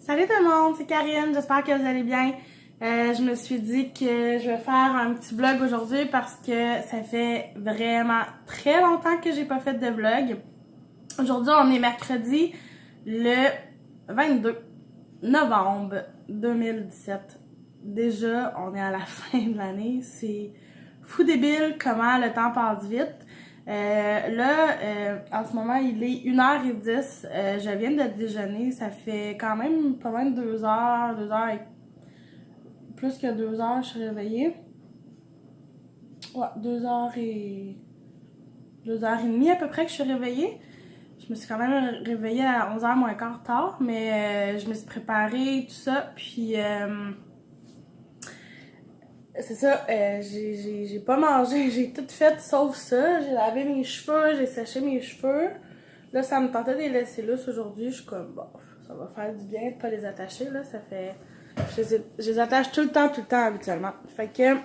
Salut tout le monde, c'est Karine, j'espère que vous allez bien. Je me suis dit que je vais faire un petit vlog aujourd'hui parce que ça fait vraiment très longtemps que j'ai pas fait de vlog. Aujourd'hui, on est mercredi le 22 novembre 2017. Déjà, on est à la fin de l'année. C'est fou débile comment le temps passe vite. En ce moment, il est 1h10. Je viens de déjeuner. Ça fait quand même pas loin de 2 heures, 2 heures et... plus que 2 heures, je suis réveillée. Ouais, 2 heures et... 2 heures et demie à peu près que je suis réveillée. Je me suis quand même réveillée à 11h moins quart tard, mais je me suis préparée, tout ça, puis c'est ça, j'ai pas mangé, j'ai tout fait sauf ça. J'ai lavé mes cheveux, j'ai séché mes cheveux. Là, ça me tentait de les laisser lousses aujourd'hui. Je suis comme, bon, ça va faire du bien de pas les attacher, là. Ça fait... Je les attache tout le temps, habituellement. Fait que,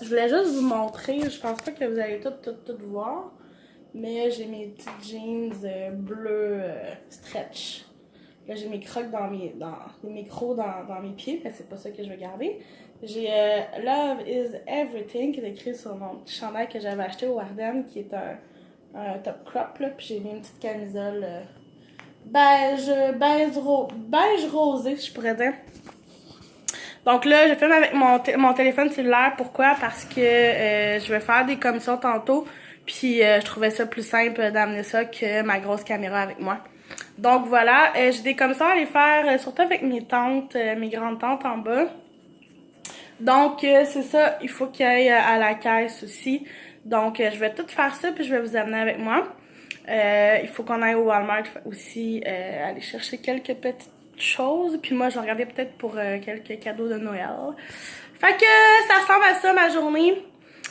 je voulais juste vous montrer, je pense pas que vous allez tout voir, mais j'ai mes petites jeans bleus stretch. Là, j'ai mes crocs les micros dans mes pieds, mais c'est pas ça que je vais garder. J'ai Love is Everything qui est écrit sur mon petit chandail que j'avais acheté au Ardennes, qui est un top crop, là. Puis j'ai mis une petite camisole beige rosé, je pourrais dire. Donc là, je filme avec mon téléphone cellulaire. Pourquoi? Parce que je vais faire des commissions tantôt. Puis je trouvais ça plus simple d'amener ça que ma grosse caméra avec moi. Donc voilà, j'ai des commissions à aller faire, surtout avec mes tantes, mes grandes tantes en bas. Donc c'est ça, il faut qu'il y ait à la caisse aussi. Donc je vais tout faire ça puis je vais vous amener avec moi. Il faut qu'on aille au Walmart aussi, aller chercher quelques petites choses. Puis moi je vais regarder peut-être pour quelques cadeaux de Noël. Fait que ça ressemble à ça ma journée.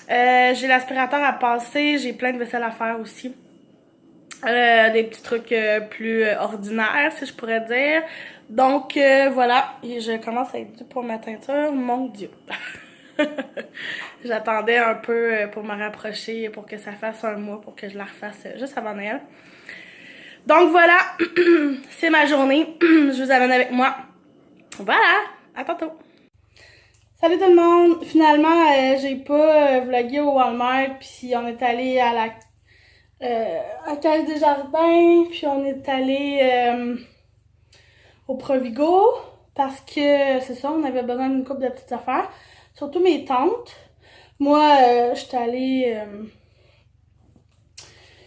J'ai l'aspirateur à passer, j'ai plein de vaisselle à faire aussi. Des petits trucs plus ordinaires, si je pourrais dire. Donc, voilà. Et je commence à être due pour ma teinture. Mon Dieu! J'attendais un peu pour me rapprocher, pour que ça fasse un mois, pour que je la refasse juste avant Noël. Donc, voilà. C'est ma journée. Je vous amène avec moi. Voilà! À tantôt! Salut tout le monde! Finalement, j'ai pas vlogué au Walmart, puis on est allé à la Caisse des Jardins, puis on est allé au Provigo parce que c'est ça, on avait besoin d'une couple de petites affaires, surtout mes tantes. Moi, j'étais allée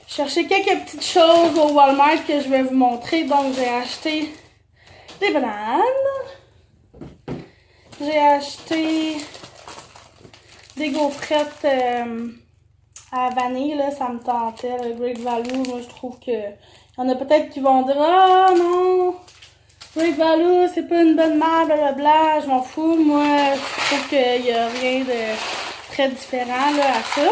chercher quelques petites choses au Walmart que je vais vous montrer. Donc j'ai acheté des bananes, j'ai acheté des gaufrettes à la vanille, là, ça me tentait, le Great Value. Moi, je trouve que y en a peut-être qui vont dire « Ah non, Great Value, c'est pas une bonne marque, blablabla. » Je m'en fous. Moi, je trouve qu'il y a rien de très différent là, à ça.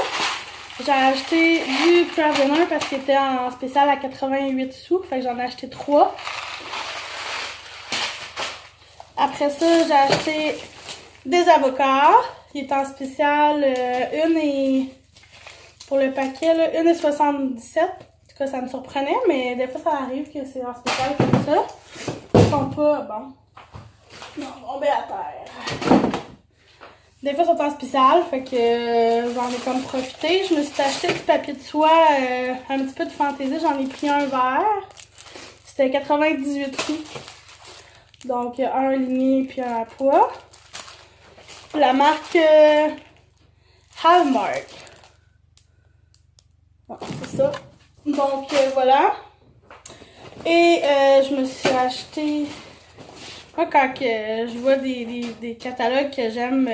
J'ai acheté du Kraft Dinner parce qu'il était en spécial à 88 sous. Fait que j'en ai acheté 3. Après ça, j'ai acheté des avocats. Il est en spécial, une est... Pour le paquet, là, 1,77. En tout cas, ça me surprenait, mais des fois, ça arrive que c'est en spécial comme ça. Ils sont pas, bon. Non, on met à terre. Des fois, ils sont en spécial, fait que j'en ai comme profité. Je me suis acheté du papier de soie, un petit peu de fantaisie. J'en ai pris un vert. C'était 98 sous. Donc, un ligné puis un à poids. La marque Hallmark. C'est ça. Donc voilà. Et je me suis acheté... Moi, quand je vois des catalogues que j'aime,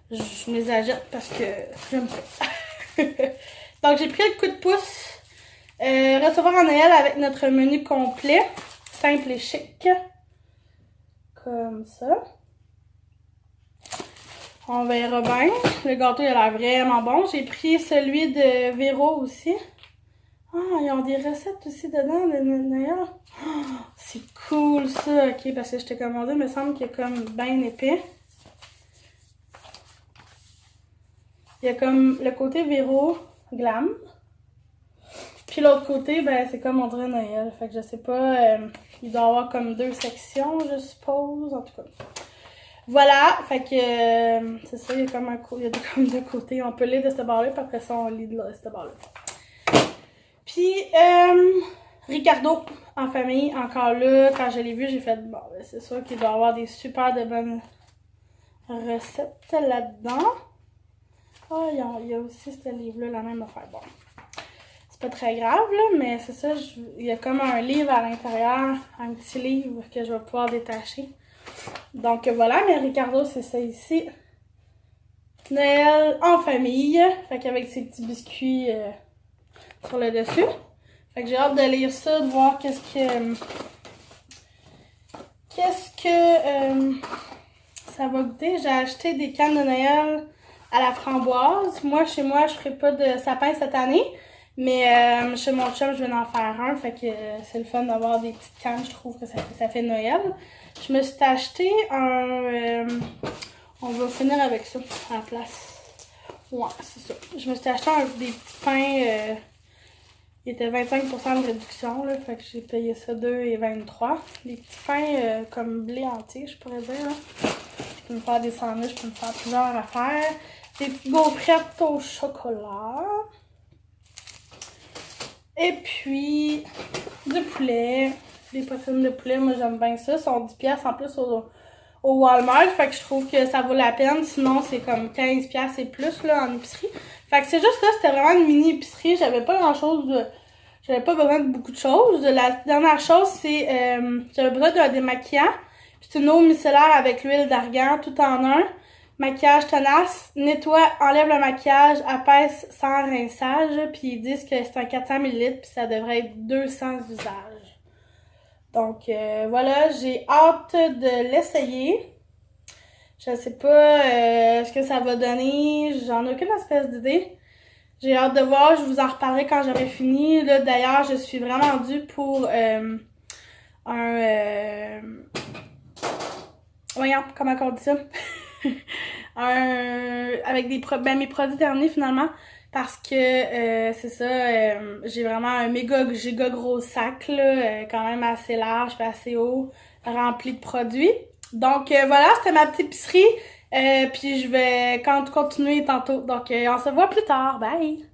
je me les achète parce que j'aime ça. Donc j'ai pris le coup de pouce. Recevoir en Noël avec notre menu complet. Simple et chic. Comme ça. On verra bien. Le gâteau, il a l'air vraiment bon. J'ai pris celui de Véro aussi. Ah, ils ont des recettes aussi dedans de Noël. Oh, c'est cool ça. Ok, parce que je t'ai commandé, il me semble qu'il est comme bien épais. Il y a comme le côté Véro glam. Puis l'autre côté, ben c'est comme on dirait Noël. Fait que je sais pas Il doit y avoir comme 2 sections, je suppose, en tout cas. Voilà, fait que c'est ça, il y a comme comme 2 côtés. On peut lire de ce bord-là, puis après ça, on lit de ce bord-là. Puis, Ricardo, en famille, encore là, quand je l'ai vu, j'ai fait, bon, ben, c'est sûr qu'il doit y avoir des super de bonnes recettes là-dedans. Ah, il y a aussi ce livre-là, la même affaire. Bon, c'est pas très grave, là, mais c'est ça, il y a comme un livre à l'intérieur, un petit livre que je vais pouvoir détacher. Donc voilà, mais Ricardo, c'est ça ici. Noël en famille, fait qu'avec ses petits biscuits sur le dessus. Fait que j'ai hâte de lire ça, de voir qu'est-ce que ça va goûter. J'ai acheté des cannes de Noël à la framboise. Moi, chez moi, je ferai pas de sapin cette année. Mais chez mon chum, je vais en faire un. Fait que c'est le fun d'avoir des petites cannes. Je trouve que ça fait Noël. Je me suis acheté un... on va finir avec ça à la place. Ouais, c'est ça. Je me suis acheté des petits pains... il était 25% de réduction, là, fait que j'ai payé ça 2,23. Des petits pains comme blé entier, je pourrais dire. Hein. Je peux me faire des sandwichs, je peux me faire plusieurs affaires. Des petites gaufrettes au chocolat. Et puis, du poulet. Des poitrines de poulet, moi j'aime bien ça. Ils sont 10$ en plus au Walmart, fait que je trouve que ça vaut la peine. Sinon, c'est comme 15$ et plus là, en épicerie. Fait que c'est juste là, c'était vraiment une mini épicerie. J'avais pas grand chose de... J'avais pas besoin de beaucoup de choses. La dernière chose, c'est... j'avais besoin d'un démaquillant. Puis c'est une eau micellaire avec l'huile d'argan, tout en un. Maquillage tenace. Nettoie, enlève le maquillage, apaise sans rinçage. Puis ils disent que c'est un 400 ml, puis ça devrait être 200 usages. Donc voilà, j'ai hâte de l'essayer. Je sais pas ce que ça va donner, j'en ai aucune espèce d'idée. J'ai hâte de voir, je vous en reparlerai quand j'aurai fini. Là d'ailleurs, je suis vraiment due pour voyons, comment on dit ça? Avec mes produits derniers finalement. Parce que c'est ça, j'ai vraiment un giga gros sac, là, quand même assez large, assez haut, rempli de produits. Donc voilà, c'était ma petite épicerie. Puis je vais continuer tantôt. Donc on se voit plus tard. Bye!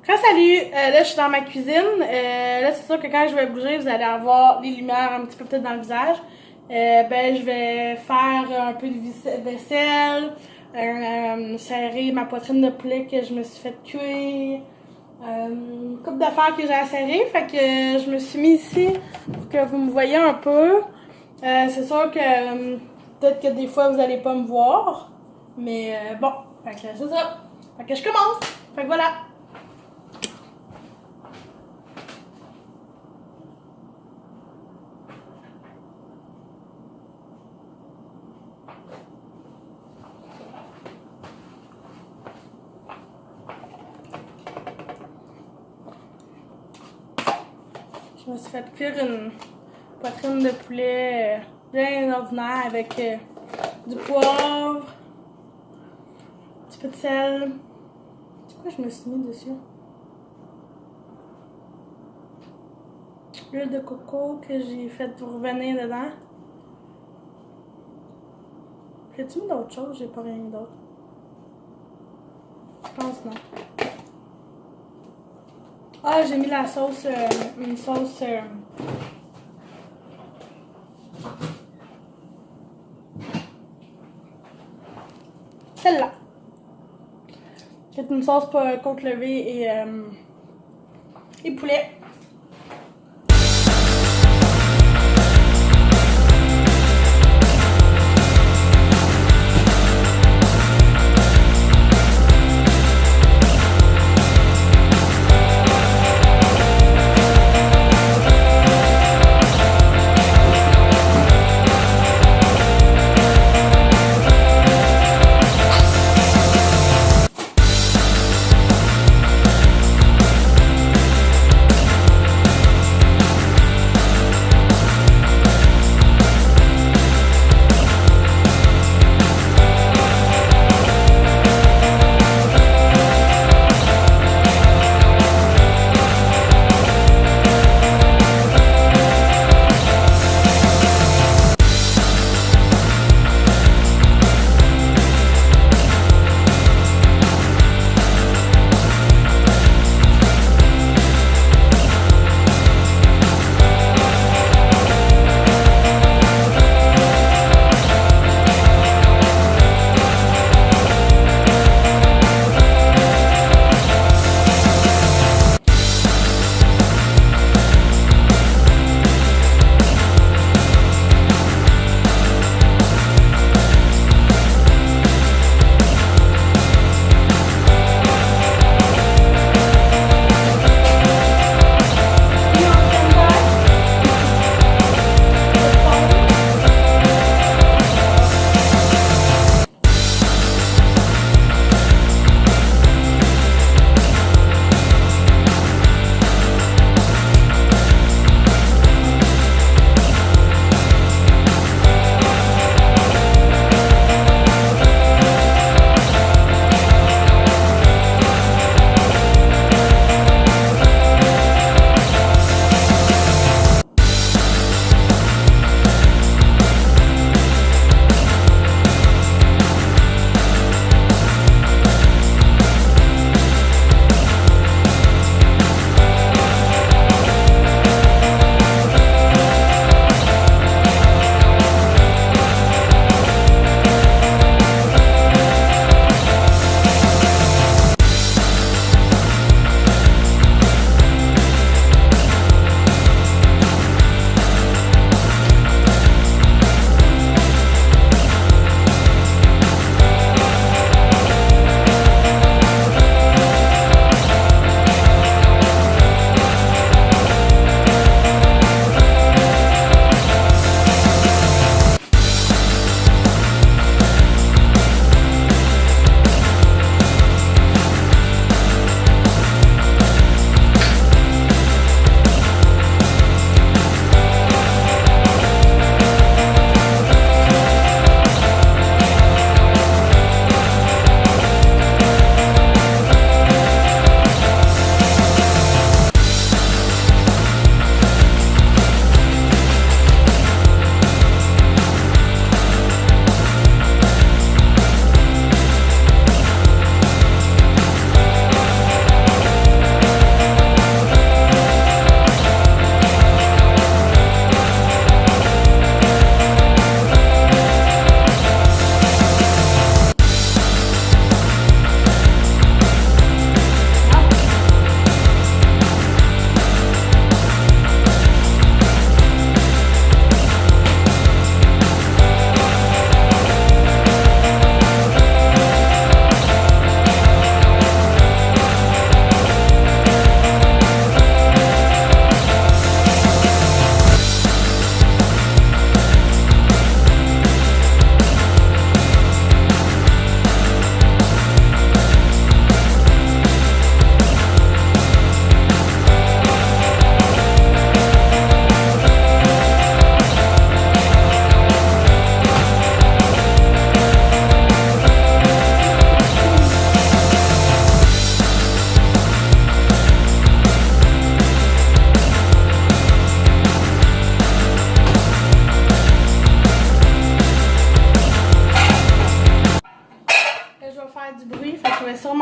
Salut! Là je suis dans ma cuisine. Là c'est sûr que quand je vais bouger, vous allez avoir les lumières un petit peu peut-être dans le visage. Je vais faire un peu de vaisselle. Serrer ma poitrine de poulet que je me suis fait cuire. Une couple d'affaires que j'ai à serrer. Fait que je me suis mis ici pour que vous me voyez un peu. C'est sûr que peut-être que des fois vous allez pas me voir. Mais bon, fait que c'est ça. Fait que je commence. Fait que voilà. Je me suis fait cuire une poitrine de poulet bien ordinaire avec du poivre, un petit peu de sel. C'est quoi je me suis mis dessus? L'huile de coco que j'ai fait revenir dedans. J'ai-tu mis d'autres choses? J'ai pas rien mis d'autre. Je pense non. Ah, j'ai mis la sauce, une sauce celle-là. C'est une sauce pour côte levée et poulet.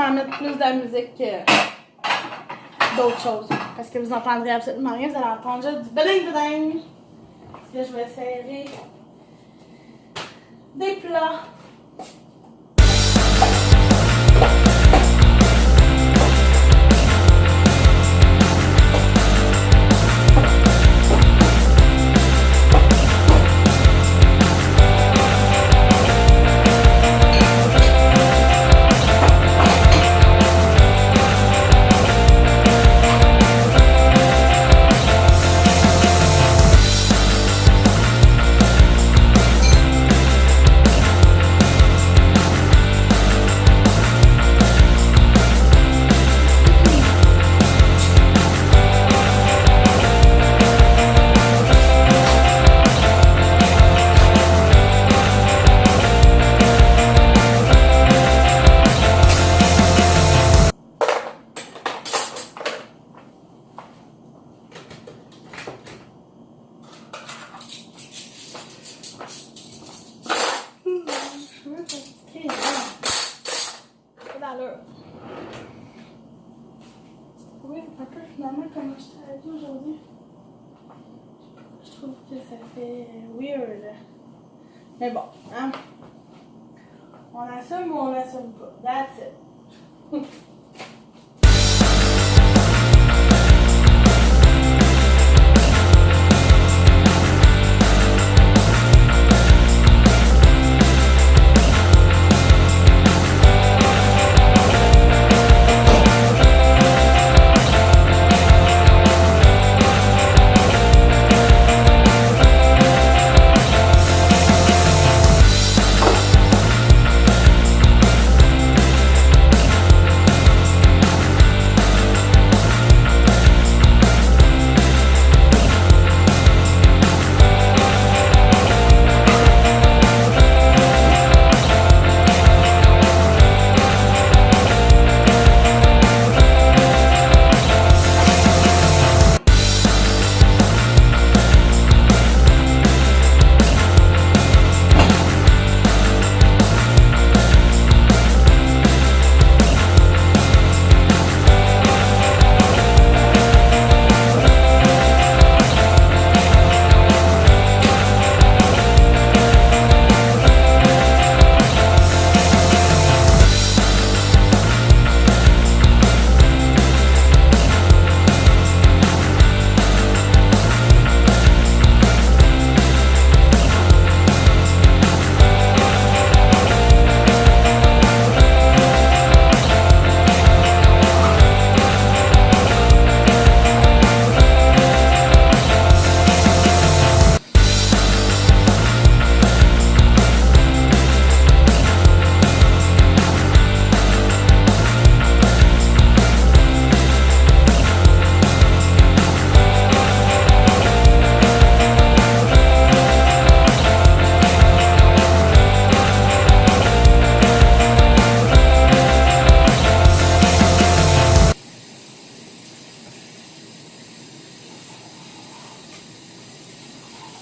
en mettre plus de la musique que d'autres choses. Parce que vous entendrez absolument rien, vous allez entendre juste du bling bling. Parce que je vais serrer des plats. Oui, un peu finalement comme je t'avais dit aujourd'hui. Je trouve que ça fait weird. Mais bon, hein. On assume ou on assume pas. That's it.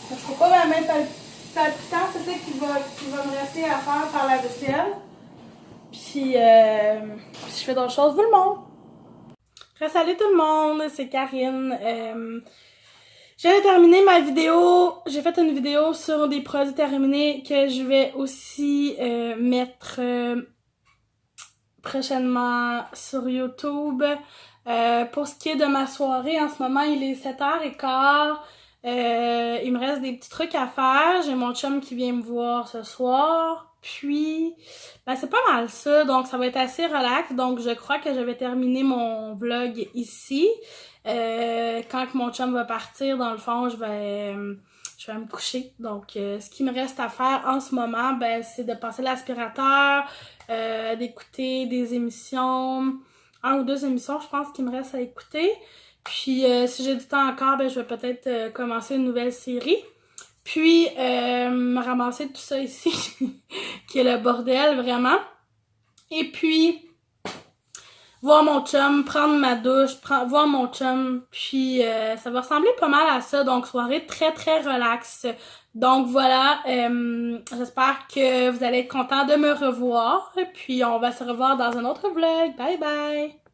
Ça sera pas ma main palpitante, c'est ça qui va me rester à faire par la vaisselle. Puis je fais d'autres choses. Tout le monde! Salut tout le monde, c'est Karine. J'ai terminé ma vidéo. J'ai fait une vidéo sur des produits terminés que je vais aussi mettre prochainement sur YouTube. Pour ce qui est de ma soirée, en ce moment, il est 7h15. Il me reste des petits trucs à faire. J'ai mon chum qui vient me voir ce soir. Puis, ben c'est pas mal ça. Donc, ça va être assez relax. Donc, je crois que je vais terminer mon vlog ici. Quand que mon chum va partir, dans le fond, je vais me coucher. Donc, ce qui me reste à faire en ce moment, ben c'est de passer l'aspirateur, d'écouter des émissions, 1 ou 2 émissions, je pense qu'il me reste à écouter. Puis, si j'ai du temps encore, ben je vais peut-être commencer une nouvelle série. Puis, me ramasser tout ça ici, qui est le bordel, vraiment. Et puis, voir mon chum, prendre ma douche, voir mon chum, puis ça va ressembler pas mal à ça. Donc, soirée très, très relax Donc voilà, j'espère que vous allez être contents de me revoir. Puis on va se revoir dans un autre vlog. Bye bye!